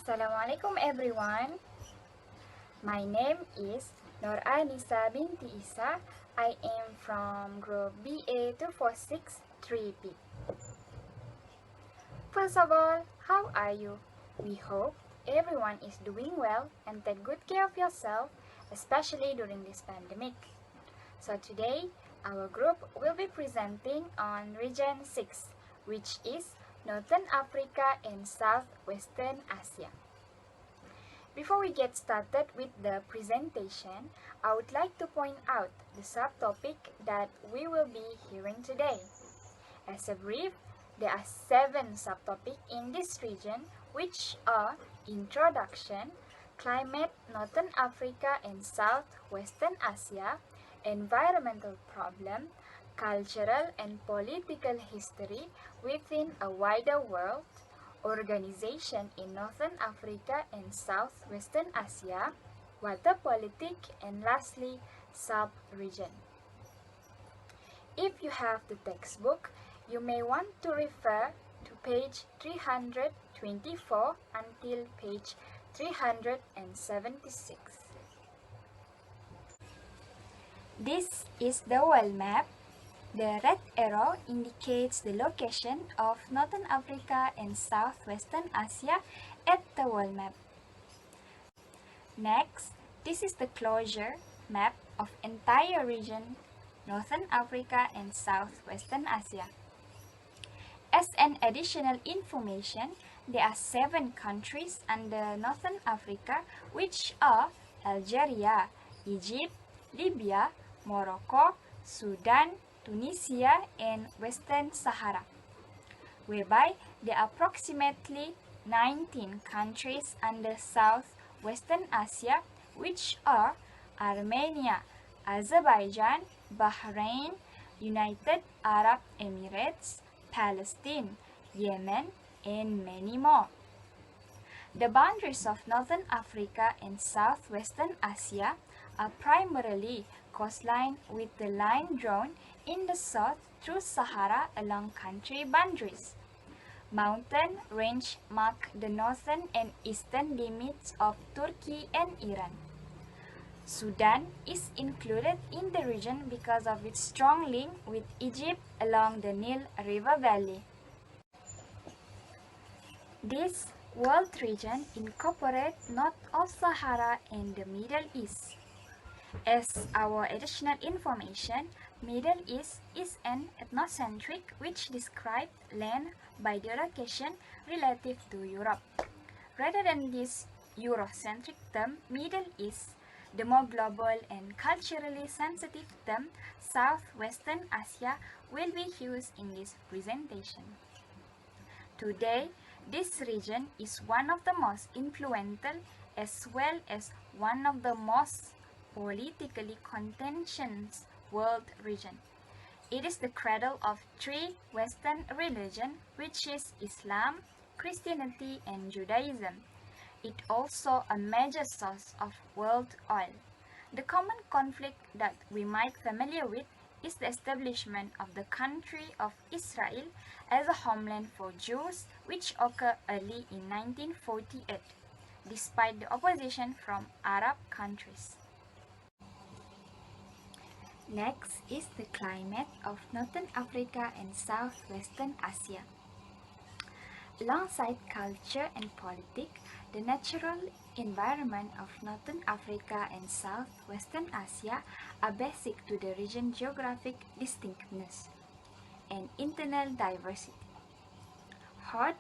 Assalamualaikum everyone. My name is Nisa binti Isa. I am from group BA 2463B. First of all, how are you? We hope everyone is doing well and take good care of yourself, especially during this pandemic. So today, our group will be presenting on Region 6, which is Northern Africa and Southwestern Asia. Before we get started with the presentation, I would like to point out the subtopic that we will be hearing today. As a brief, there are 7 subtopics in this region, which are Introduction, Climate, Northern Africa and Southwestern Asia, Environmental Problem, Cultural and Political History within a Wider World, Organization in Northern Africa and Southwestern Asia, Water Politics, and lastly, Sub-Region. If you have the textbook, you may want to refer to page 324 until page 376. This is the world map. The red arrow indicates the location of Northern Africa and Southwestern Asia at the world map. Next, this is the closure map of entire region, Northern Africa and Southwestern Asia. As an additional information, there are 7 countries under Northern Africa, which are Algeria, Egypt, Libya, Morocco, Sudan, Tunisia, and Western Sahara, whereby there are approximately 19 countries under Southwestern Asia, which are Armenia, Azerbaijan, Bahrain, United Arab Emirates, Palestine, Yemen, and many more. The boundaries of Northern Africa and Southwestern Asia are primarily coastline with the line drawn in the south through Sahara along country boundaries. Mountain range mark the northern and eastern limits of Turkey and Iran. Sudan is included in the region because of its strong link with Egypt along the Nile River Valley. This world region incorporates north of Sahara and the Middle East. As our additional information, Middle East is an ethnocentric which describes land by the location relative to Europe. Rather than this Eurocentric term, Middle East, the more global and culturally sensitive term, Southwestern Asia, will be used in this presentation. Today, this region is one of the most influential as well as one of the most politically contentious world region. It is the cradle of 3 Western religions, which is Islam, Christianity, and Judaism. It also a major source of world oil. The common conflict that we might familiar with is the establishment of the country of Israel as a homeland for Jews, which occurred early in 1948, despite the opposition from Arab countries. Next is the climate of Northern Africa and Southwestern Asia. Alongside culture and politics, the natural environment of Northern Africa and Southwestern Asia are basic to the region's geographic distinctness and internal diversity. Hot,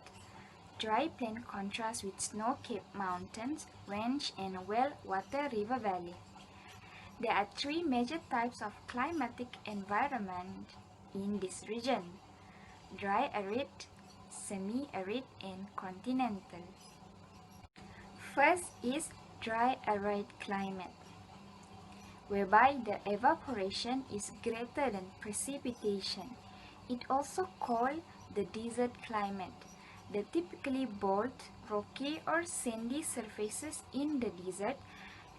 dry plain contrast with snow-capped mountains, range, and well-watered river valley. There are 3 major types of climatic environment in this region: dry arid, semi-arid, and continental. First is dry arid climate, whereby the evaporation is greater than precipitation. It also called the desert climate. The typically bald, rocky, or sandy surfaces in the desert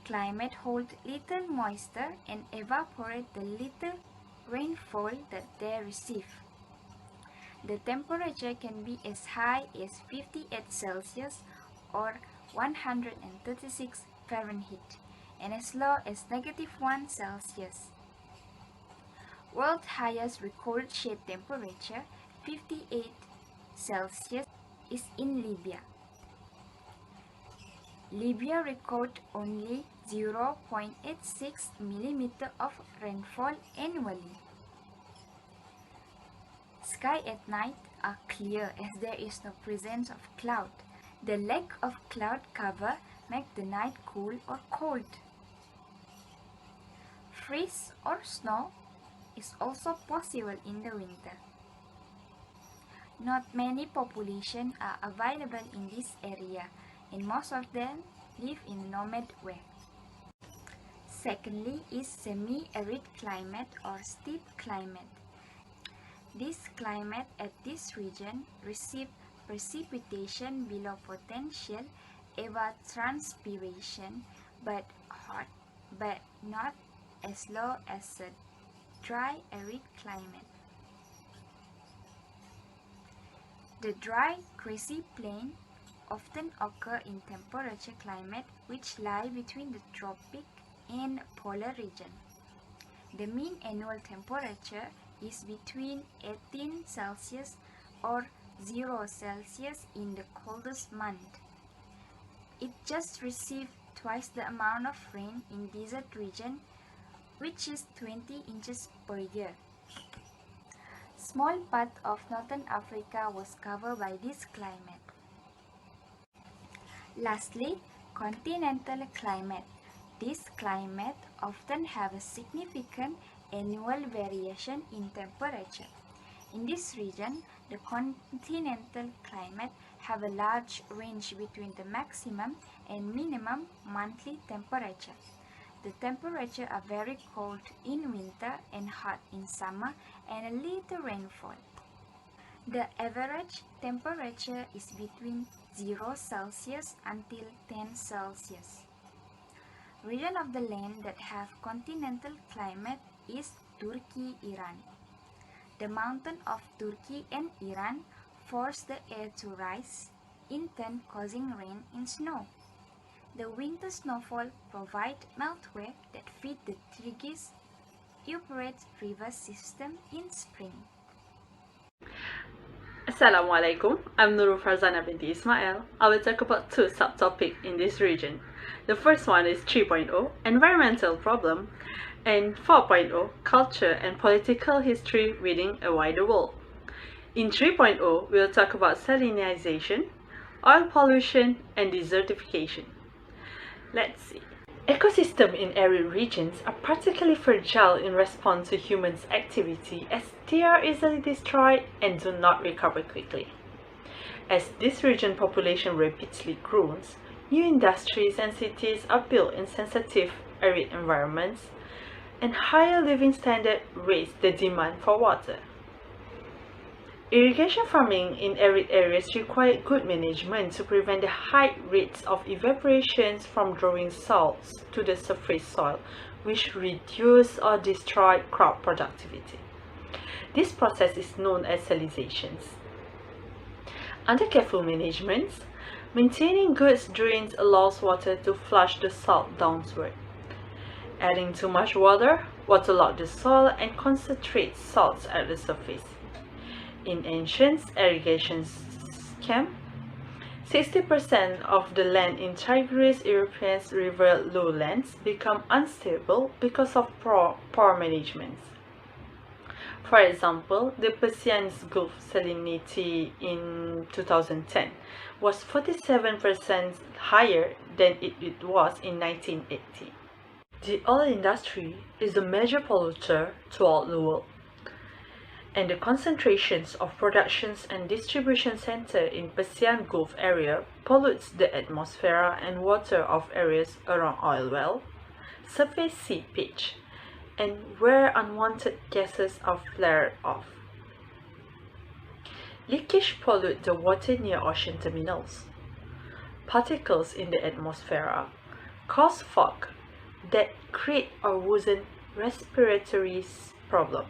climate hold little moisture and evaporate the little rainfall that they receive. The temperature can be as high as 58 Celsius or 136 Fahrenheit and as low as -1 Celsius. World highest recorded shade temperature, 58 Celsius, is in Libya. Libya recorded only 0.86 mm of rainfall annually. Sky at night are clear as there is no presence of cloud. The lack of cloud cover makes the night cool or cold. Freeze or snow is also possible in the winter. Not many population are available in this area, and most of them live in nomad way. Secondly is semi-arid climate or steppe climate. This climate at this region receives precipitation below potential evapotranspiration but hot, but not as low as a dry arid climate. The dry, grassy plain often occur in temperature climate which lie between the tropic and polar region. The mean annual temperature is between 18 Celsius or 0 Celsius in the coldest month. It just receives twice the amount of rain in desert region, which is 20 inches per year. Small part of northern Africa was covered by this climate. Lastly, continental climate. This climate often have a significant annual variation in temperature. In this region, the continental climate have a large range between the maximum and minimum monthly temperature. The temperatures are very cold in winter and hot in summer and a little rainfall. The average temperature is between 0 Celsius until 10 Celsius. Region of the land that have continental climate is Turkey, Iran. The mountain of Turkey and Iran force the air to rise, in turn causing rain and snow. The winter snowfall provide meltwater that feed the Tigris Euphrates river system in spring. Assalamu alaikum, I'm Farzana binti Ismail. I will talk about two subtopics in this region. The first one is 3.0, environmental problem, and 4.0, culture and political history within a wider world. In 3.0, we'll talk about salinization, oil pollution, and desertification. Let's see. Ecosystems in arid regions are particularly fragile in response to humans' activity as they are easily destroyed and do not recover quickly. As this region population rapidly grows, new industries and cities are built in sensitive arid environments, and higher living standards raise the demand for water. Irrigation farming in arid areas requires good management to prevent the high rates of evaporation from drawing salts to the surface soil, which reduce or destroy crop productivity. This process is known as salinization. Under careful management, maintaining good drains allows water to flush the salt downward. Adding too much water waterlogs the soil and concentrates salts at the surface. In ancient irrigation scheme, 60% of the land in Tigris European river lowlands become unstable because of poor management. For example, the Persian Gulf salinity in 2010 was 47% higher than it was in 1980. The oil industry is a major polluter throughout the world, and the concentrations of productions and distribution centers in Persian Gulf area pollutes the atmosphere and water of areas around oil well, surface sea pitch, and where unwanted gases are flared off. Leakage pollute the water near ocean terminals. Particles in the atmosphere cause fog that create or worsen respiratory problems.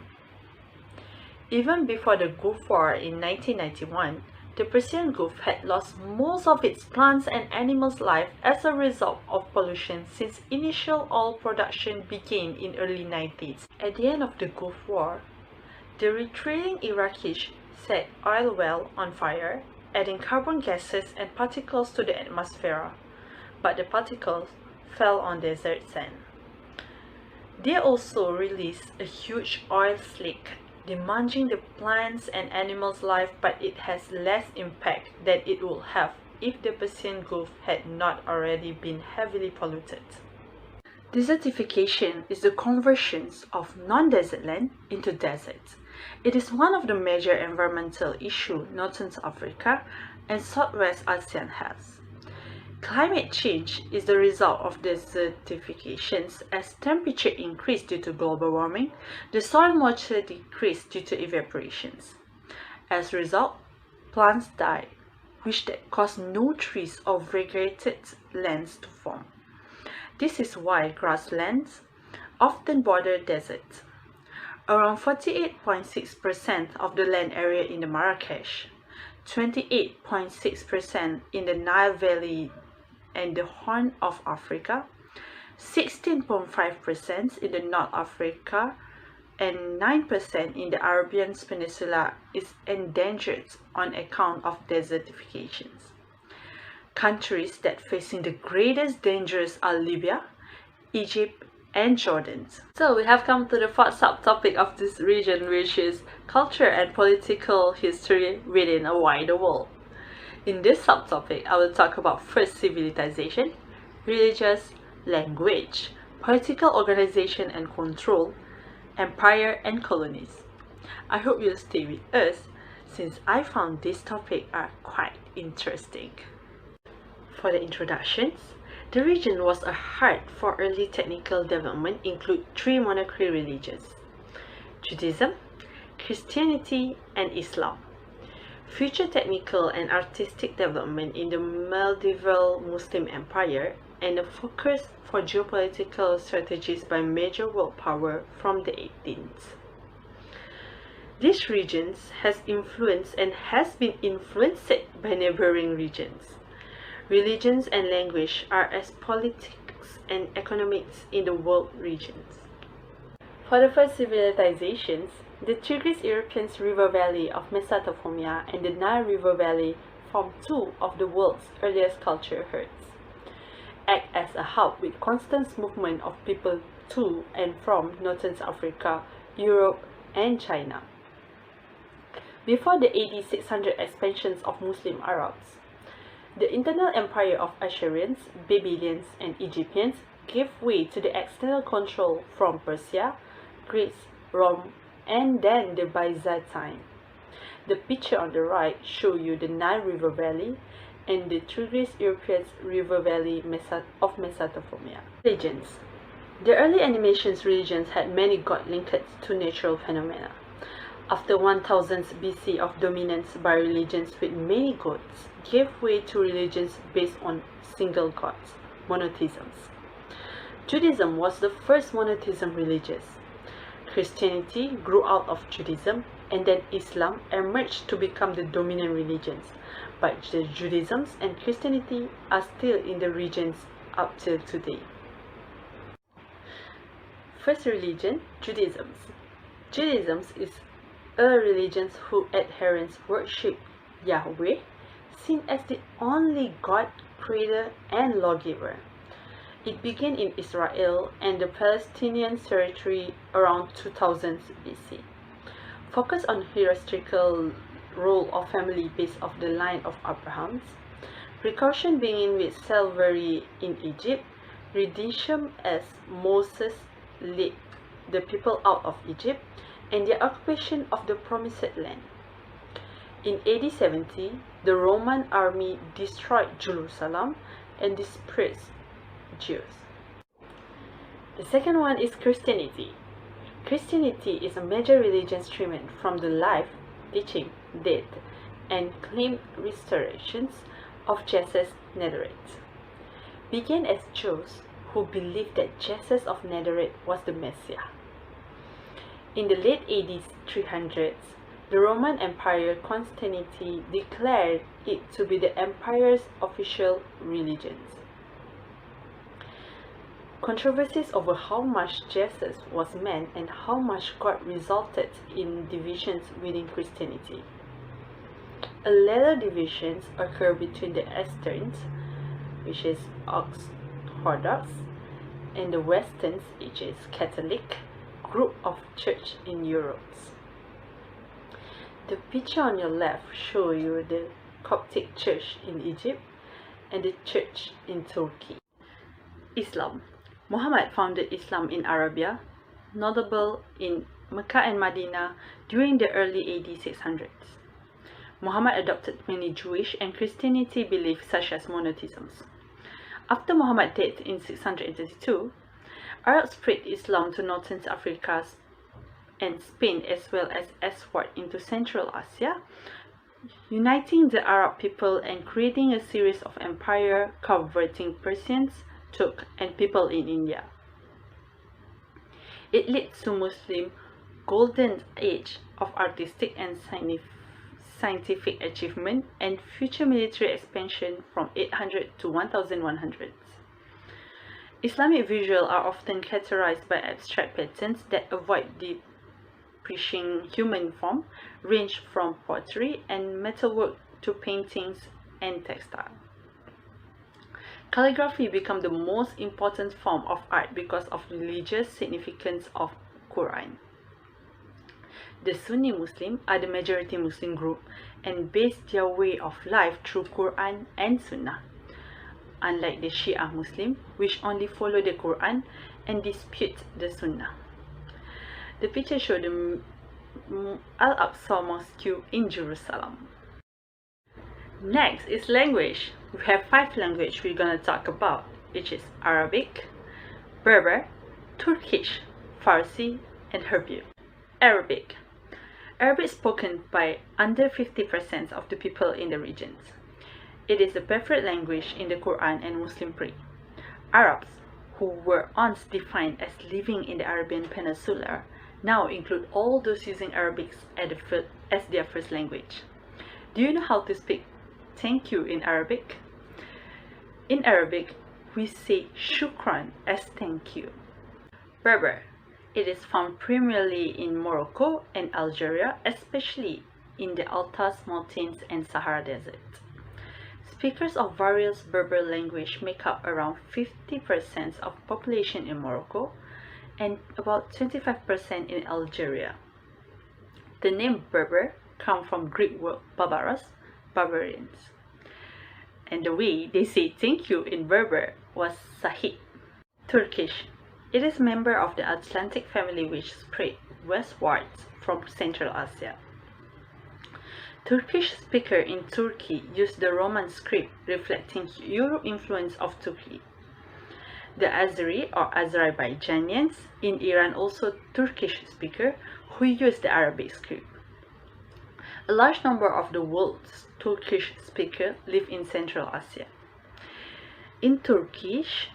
Even before the Gulf War in 1991, the Persian Gulf had lost most of its plants and animals' life as a result of pollution since initial oil production began in early 90s. At the end of the Gulf War, the retreating Iraqis set oil well on fire, adding carbon gases and particles to the atmosphere, but the particles fell on desert sand. They also released a huge oil slick, damaging the plants and animals' life, but it has less impact than it would have if the Persian Gulf had not already been heavily polluted. Desertification is the conversion of non-desert land into desert. It is one of the major environmental issues Northern Africa and Southwest Asia has. Climate change is the result of desertifications as temperature increased due to global warming, the soil moisture decreased due to evaporations. As a result, plants die, which caused no trees or vegetated lands to form. This is why grasslands often border deserts. Around 48.6% of the land area in the Marrakesh, 28.6% in the Nile Valley and the Horn of Africa, 16.5% in the North Africa, and 9% in the Arabian Peninsula is endangered on account of desertifications. Countries that facing the greatest dangers are Libya, Egypt, and Jordan. So we have come to the fourth subtopic of this region, which is culture and political history within a wider world. In this subtopic, I will talk about first civilization, religious, language, political organization and control, empire and colonies. I hope you'll stay with us since I found this topic are quite interesting. For the introductions, the region was a heart for early technical development include three monarchy religions: Judaism, Christianity, and Islam. Future technical and artistic development in the medieval Muslim Empire, and a focus for geopolitical strategies by major world power from the 18th. These regions has influenced and has been influenced by neighboring regions. Religions and language are as politics and economics in the world regions. For the first civilizations, the Tigris European river valley of Mesopotamia and the Nile River Valley form two of the world's earliest culture herds, act as a hub with constant movement of people to and from Northern Africa, Europe, and China. Before the AD 600 expansions of Muslim Arabs, the internal empire of Assyrians, Babylonians, and Egyptians gave way to the external control from Persia, Greece, Rome, and then the Byzantine. The picture on the right shows you the Nile River Valley and the Tigris European River Valley of Mesopotamia. Religions. The early animations religions had many gods linked to natural phenomena. After 1000 BC of dominance by religions with many gods, gave way to religions based on single gods, monotheisms. Judaism was the first monotheism religious. Christianity grew out of Judaism, and then Islam emerged to become the dominant religions, but the Judaism and Christianity are still in the regions up till today. First religion, Judaism. Judaism is a religion whose adherents worship Yahweh, seen as the only God, creator, and lawgiver. It began in Israel and the Palestinian territory around 2000 BC. Focus on hierarchical role of family based off the line of Abraham's. Precaution beginning with slavery in Egypt, redemption as Moses led the people out of Egypt, and the occupation of the Promised Land. In AD 70, the Roman army destroyed Jerusalem and dispersed Jews. The second one is Christianity. Christianity is a major religion streaming from the life, teaching, death, and claimed restorations of Jesus Nazareth. Began as Jews who believed that Jesus of Nazareth was the Messiah. In the late AD 300s, The Roman Empire Constantine declared it to be the empire's official religion. Controversies over how much Jesus was man and how much God resulted in divisions within Christianity. A later divisions occur between the Easterns, which is Orthodox, and the Westerns, which is Catholic, group of church in Europe. The picture on your left shows you the Coptic church in Egypt and the church in Turkey. Islam. Muhammad founded Islam in Arabia, notable in Mecca and Medina during the early AD 600s. Muhammad adopted many Jewish and Christianity beliefs such as monotheism. After Muhammad's death in 632, Arabs spread Islam to northern Africa and Spain as well as eastward into Central Asia, uniting the Arab people and creating a series of empires converting Persians, Turks, and people in India. It led to Muslim golden age of artistic and scientific achievement and future military expansion from 800 to 1100. Islamic visuals are often characterized by abstract patterns that avoid depreciating human form, range from pottery and metalwork to paintings and textile. Calligraphy became the most important form of art because of the religious significance of Quran. The Sunni Muslims are the majority Muslim group and base their way of life through Quran and Sunnah, unlike the Shia Muslim, which only follow the Quran and dispute the Sunnah. The picture shows the Al-Aqsa Mosque in Jerusalem. Next is language. We have 5 languages we're going to talk about, which is Arabic, Berber, Turkish, Farsi, and Hebrew. Arabic. Arabic is spoken by under 50% of the people in the regions. It is the preferred language in the Quran and Muslim prayer. Arabs, who were once defined as living in the Arabian Peninsula, now include all those using Arabic as their first language. Do you know how to speak thank you in Arabic? In Arabic, we say shukran as thank you. Berber. It is found primarily in Morocco and Algeria, especially in the Atlas Mountains and Sahara Desert. Speakers of various Berber language make up around 50% of population in Morocco and about 25% in Algeria. The name Berber comes from Greek word barbaros, barbarians. And the way they say thank you in Berber was sahib. Turkish. It is a member of the Atlantic family which spread westwards from Central Asia. Turkish speakers in Turkey use the Roman script reflecting Euro influence of Turkey. The Azeri or Azerbaijanians in Iran also Turkish speakers who use the Arabic script. A large number of the world's Turkish speakers live in Central Asia. In Turkish,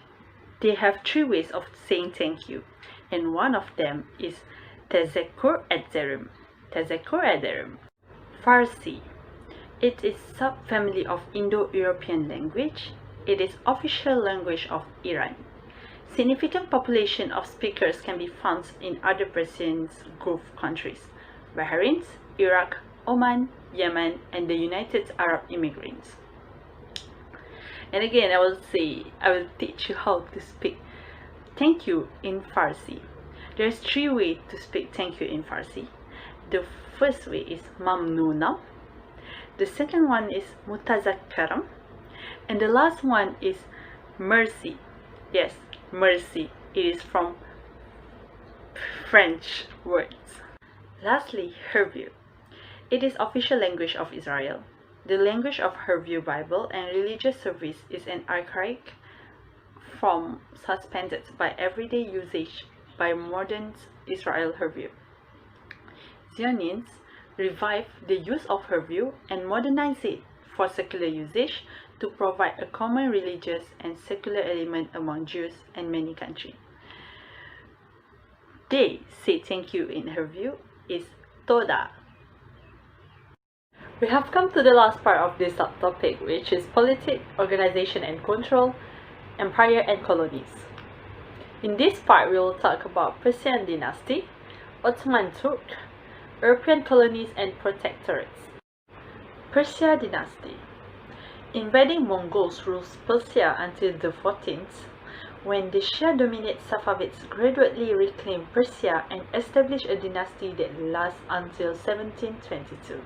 they have 3 ways of saying thank you, and one of them is teşekkür ederim. Teşekkür ederim. Farsi. It is a subfamily of Indo-European language. It is official language of Iran. Significant population of speakers can be found in other Persian Gulf countries, Bahrain, Iraq, Oman, Yemen, and the United Arab Emirates. And again, I will teach you how to speak thank you in Farsi. There's 3 ways to speak thank you in Farsi. The first way is mamnuna, the second one is mutazakkaram, and the last one is mercy. Yes, mercy. It is from French words. Lastly, Hebrew. It is official language of Israel. The language of Hebrew Bible and religious service is an archaic form suspended by everyday usage by modern Israel Hebrew. Zionists revived the use of Hebrew and modernized it for secular usage to provide a common religious and secular element among Jews in many countries. They say thank you in Hebrew is toda. We have come to the last part of this subtopic, which is politics, organization and control, empire and colonies. In this part, we will talk about Persian dynasty, Ottoman Turk, European colonies and protectorates. Persia dynasty. Invading Mongols ruled Persia until the 14th, when the Shia-dominated Safavids gradually reclaimed Persia and established a dynasty that lasts until 1722.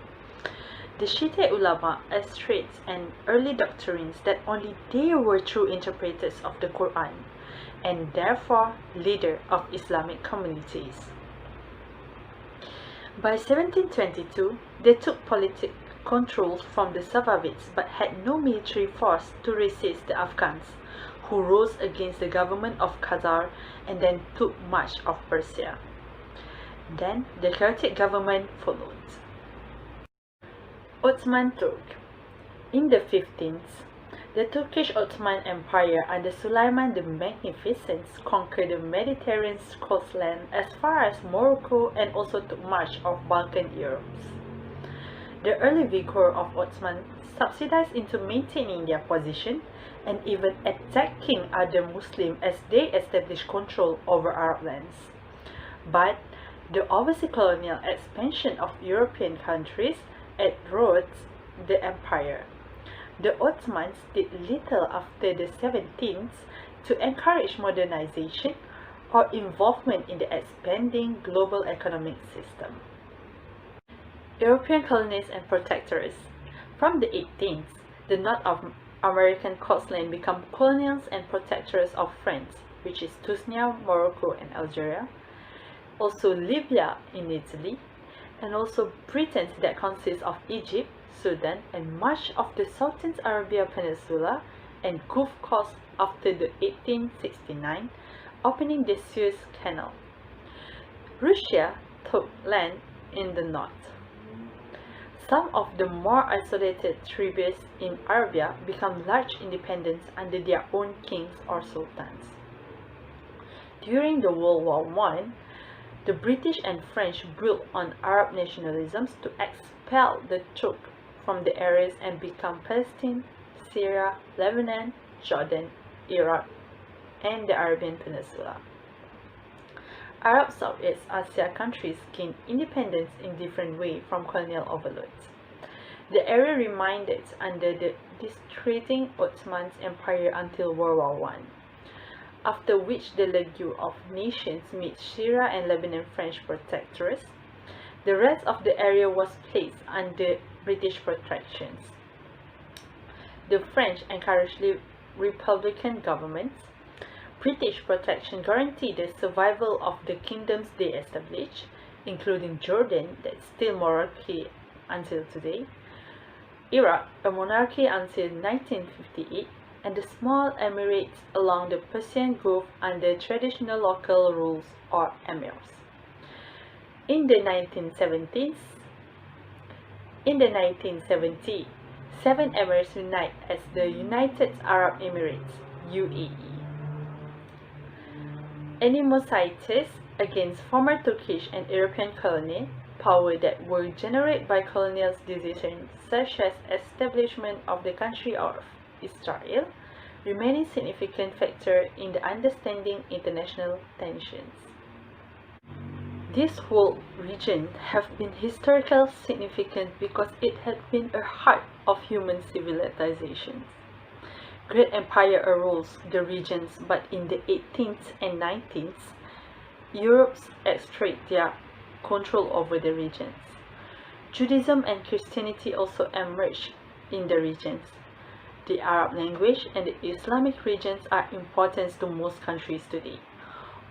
The Shiite ulama asserted and early doctrines that only they were true interpreters of the Quran and therefore leader of Islamic communities. By 1722, they took political control from the Safavids but had no military force to resist the Afghans, who rose against the government of Khazar and then took much of Persia. Then the chaotic government followed. Ottoman Turk. In the 15th, the Turkish Ottoman Empire under Suleiman the Magnificent conquered the Mediterranean coastline as far as Morocco and also took much of Balkan Europe. The early vigor of Ottoman subsidized into maintaining their position and even attacking other Muslims as they established control over Arab lands. But the overseas colonial expansion of European countries eroded the empire. The Ottomans did little after the 17th to encourage modernization or involvement in the expanding global economic system. European colonies and protectorates. From the 18th, the North of American coastline became colonies and protectorates of France, which is Tunisia, Morocco and Algeria, also Libya in Italy, and also Britain that consists of Egypt, Sudan, and much of the Southern Arabia Peninsula and Gulf Coast after the 1869 opening the Suez Canal. Russia took land in the north. Some of the more isolated tribes in Arabia became large independents under their own kings or sultans. During the World War I, the British and French built on Arab nationalisms to expel the Turks from the areas and become Palestine, Syria, Lebanon, Jordan, Iraq, and the Arabian Peninsula. Arab Southeast Asia countries gained independence in different ways from colonial overlords. The area remained under the disintegrating Ottoman Empire until World War I, after which the League of Nations made Syria and Lebanon French protectorates. The rest of the area was placed under British protections. The French encouraged republican governments. British protection guaranteed the survival of the kingdoms they established, including Jordan, that's still monarchy until today, Iraq, a monarchy until 1958, and the small emirates along the Persian Gulf under traditional local rules or emirs. In the 1970s, 7 emirates unite as the United Arab Emirates, UAE. Animosities against former Turkish and European colony power that were generated by colonial decisions such as establishment of the country of Israel remain a significant factor in the understanding international tensions. This whole region have been historically significant because it had been a heart of human civilization. Great empire arose the regions, but in the 18th and 19th, Europe's exerted their control over the regions. Judaism and Christianity also emerged in the regions. The Arab language and the Islamic regions are important to most countries today.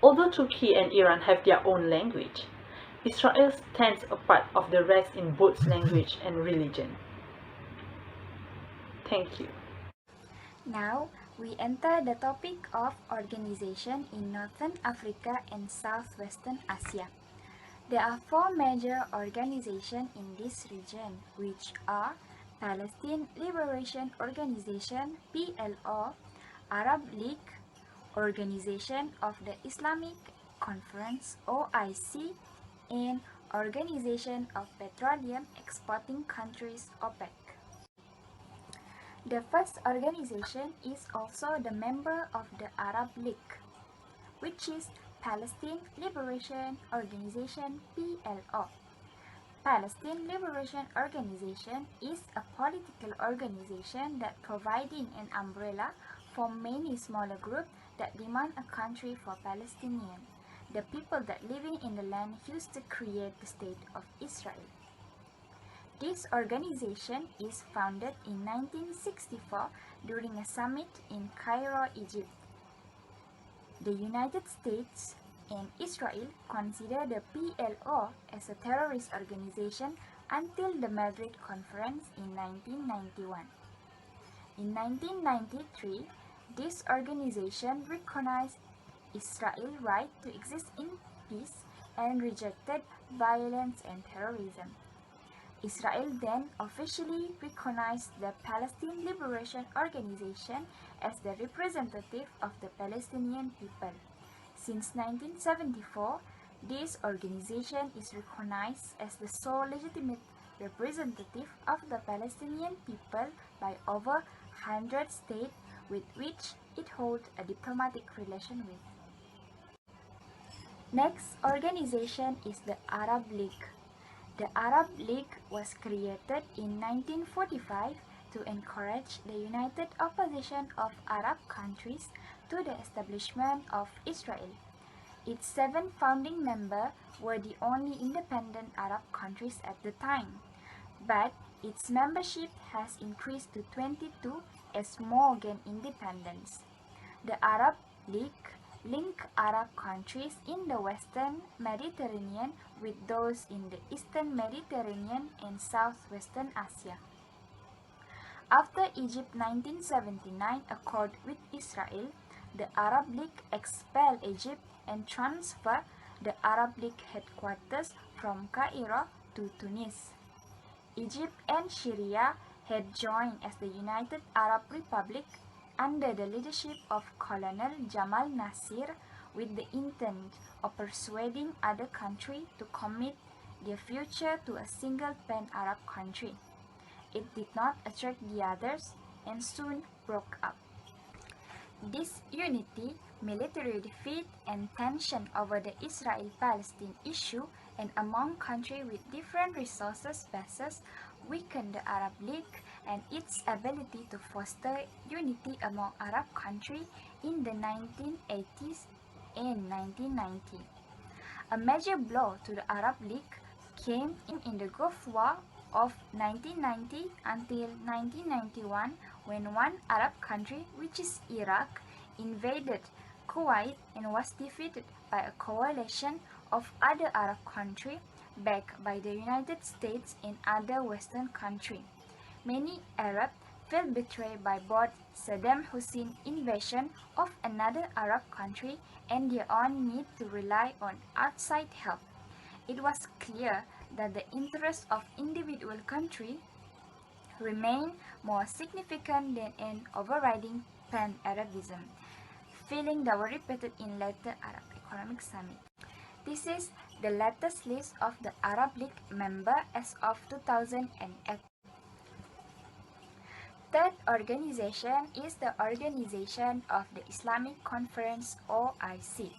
Although Turkey and Iran have their own language, Israel stands apart of the rest in both language and religion. Thank you. Now, we enter the topic of organization in Northern Africa and Southwestern Asia. There are 4 major organizations in this region, which are Palestine Liberation Organization (PLO), Arab League, Organization of the Islamic Conference (OIC), and Organization of Petroleum Exporting Countries OPEC. The first organization is also the member of the Arab League, which is Palestine Liberation Organization (PLO). Palestine Liberation Organization is a political organization that providing an umbrella for many smaller groups that demand a country for Palestinians, the people that living in the land used to create the state of Israel. This organization is founded in 1964 during a summit in Cairo, Egypt. The United States and Israel consider the PLO as a terrorist organization until the Madrid Conference in 1991. In 1993, this organization recognized Israel's right to exist in peace and rejected violence and terrorism. Israel then officially recognized the Palestine Liberation Organization as the representative of the Palestinian people. Since 1974, this organization is recognized as the sole legitimate representative of the Palestinian people by over 100 states with which it holds a diplomatic relation with. Next organization is the Arab League. The Arab League was created in 1945 to encourage the united opposition of Arab countries to the establishment of Israel. Its 7 founding members were the only independent Arab countries at the time, but its membership has increased to 22 as more gain independence. The Arab League linked Arab countries in the Western Mediterranean with those in the Eastern Mediterranean and Southwestern Asia. After Egypt's 1979 accord with Israel, the Arab League expelled Egypt and transferred the Arab League headquarters from Cairo to Tunis. Egypt and Syria had joined as the United Arab Republic under the leadership of Colonel Jamal Nasser with the intent of persuading other countries to commit their future to a single pan-Arab country. It did not attract the others and soon broke up. This unity, military defeat, and tension over the Israel-Palestine issue and among countries with different resources bases weakened the Arab League and its ability to foster unity among Arab countries in the 1980s and 1990s. A major blow to the Arab League came in the Gulf War of 1990 until 1991 when one Arab country, which is Iraq, invaded Kuwait and was defeated by a coalition of other Arab countries backed by the United States and other Western countries. Many Arabs felt betrayed by both Saddam Hussein's invasion of another Arab country and their own need to rely on outside help. It was clear that the interests of individual countries remained more significant than an overriding pan-Arabism, feeling that were repeated in later Arab Economic Summit. This is the latest list of the Arab League members as of 2008. Third organization is the Organization of the Islamic Conference (OIC).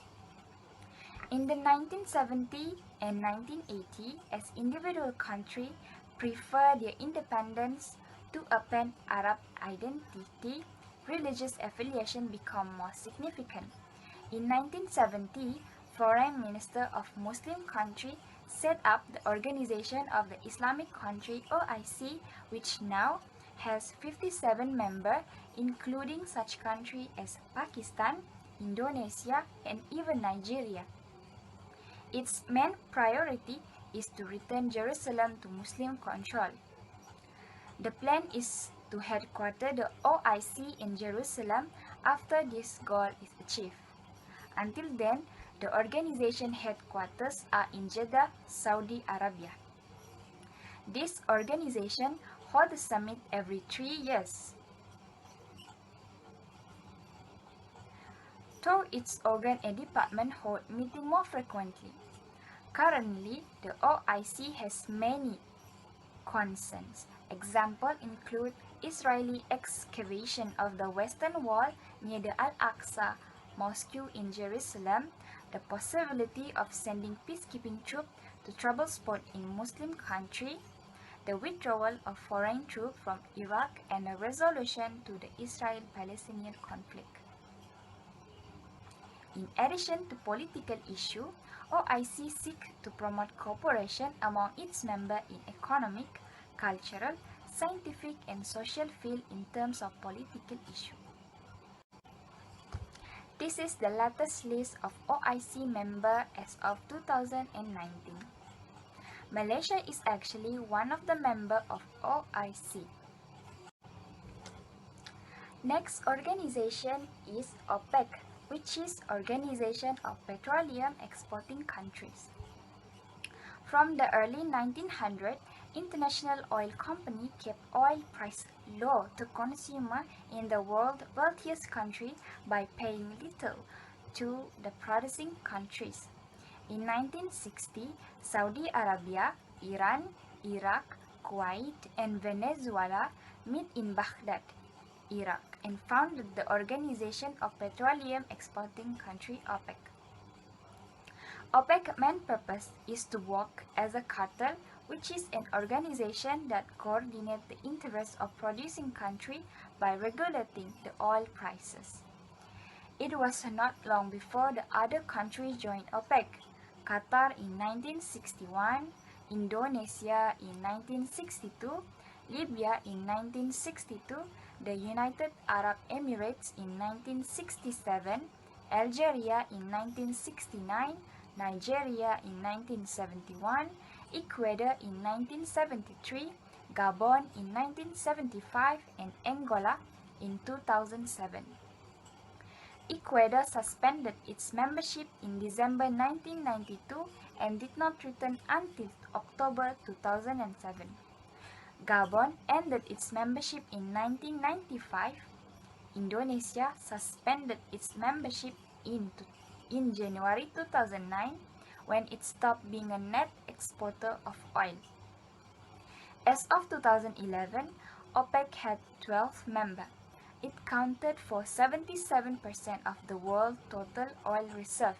In the 1970s and 1980s, as individual countries preferred their independence to a pan-Arab identity, religious affiliation became more significant. In 1970, foreign ministers of Muslim countries set up the Organization of the Islamic Country (OIC), which now has 57 members, including such countries as Pakistan, Indonesia, and even Nigeria. Its main priority is to return Jerusalem to Muslim control. The plan is to headquarter the OIC in Jerusalem after this goal is achieved. Until then, the organization headquarters are in Jeddah, Saudi Arabia. This organization holds a summit every 3 years. Though its organ and department hold meetings more frequently, Currently, the OIC has many concerns. Examples include Israeli excavation of the Western Wall near the Al-Aqsa Mosque in Jerusalem, the possibility of sending peacekeeping troops to trouble spot in Muslim country, the withdrawal of foreign troops from Iraq, and a resolution to the Israel-Palestinian conflict. In addition to political issues, OIC seeks to promote cooperation among its members in economic, cultural, scientific, and social fields in terms of political issues. This is the latest list of OIC members as of 2019. Malaysia is actually one of the members of OIC. Next organization is OPEC, which is Organization of Petroleum Exporting Countries. From the early 1900s, international oil companies kept oil price low to consumers in the world's wealthiest country by paying little to the producing countries. In 1960, Saudi Arabia, Iran, Iraq, Kuwait, and Venezuela met in Baghdad, Iraq, and founded the Organization of Petroleum Exporting Countries OPEC. OPEC's main purpose is to work as a cartel, which is an organization that coordinates the interests of producing countries by regulating the oil prices. It was not long before the other countries joined OPEC: Qatar in 1961, Indonesia in 1962, Libya in 1962, the United Arab Emirates in 1967, Algeria in 1969, Nigeria in 1971, Ecuador in 1973, Gabon in 1975, and Angola in 2007. Ecuador suspended its membership in December 1992 and did not return until October 2007. Gabon ended its membership in 1995. Indonesia suspended its membership in January 2009 when it stopped being a net exporter of oil. As of 2011, OPEC had 12 members. It accounted for 77% of the world's total oil reserve,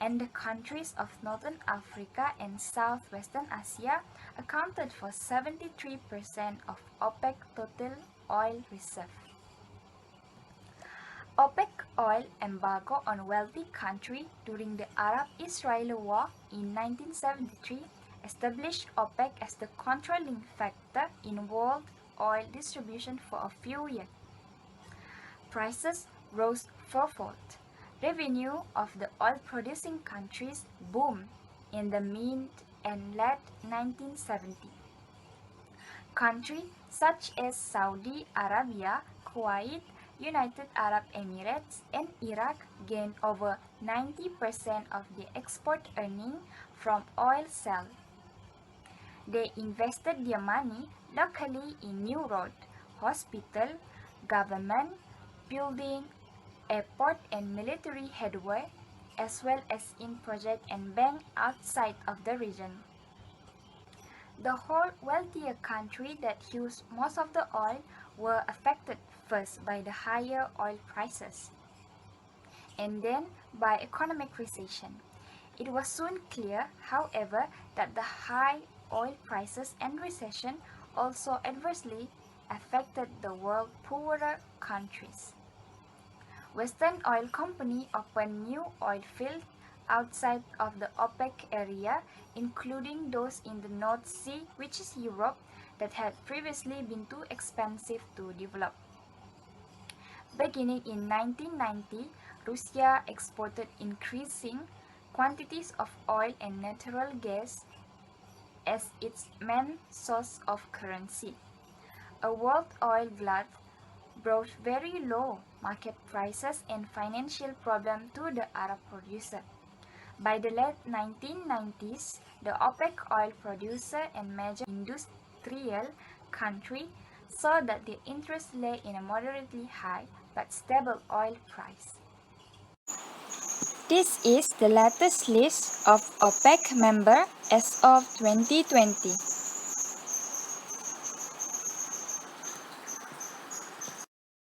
and the countries of Northern Africa and Southwestern Asia accounted for 73% of OPEC total oil reserve. OPEC oil embargo on wealthy countries during the Arab-Israeli War in 1973 established OPEC as the controlling factor in world oil distribution for a few years. Prices rose fourfold. Revenue of the oil-producing countries boomed in the mid and late 1970s. Countries such as Saudi Arabia, Kuwait, United Arab Emirates, and Iraq gained over 90% of the export earnings from oil sales. They invested their money locally in new roads, hospitals, government building, airport and military headway, as well as in projects and banks outside of the region. The whole wealthier countries that used most of the oil were affected first by the higher oil prices, and then by economic recession. It was soon clear, however, that the high oil prices and recession also adversely affected the world's poorer countries. Western oil companies opened new oil fields outside of the OPEC area, including those in the North Sea, which is Europe, that had previously been too expensive to develop. Beginning in 1990, Russia exported increasing quantities of oil and natural gas as its main source of currency. A world oil glut brought very low market prices and financial problems to the Arab producer. By the late 1990s, the OPEC oil producer and major industrial countries saw that the interest lay in a moderately high but stable oil price. This is the latest list of OPEC members as of 2020.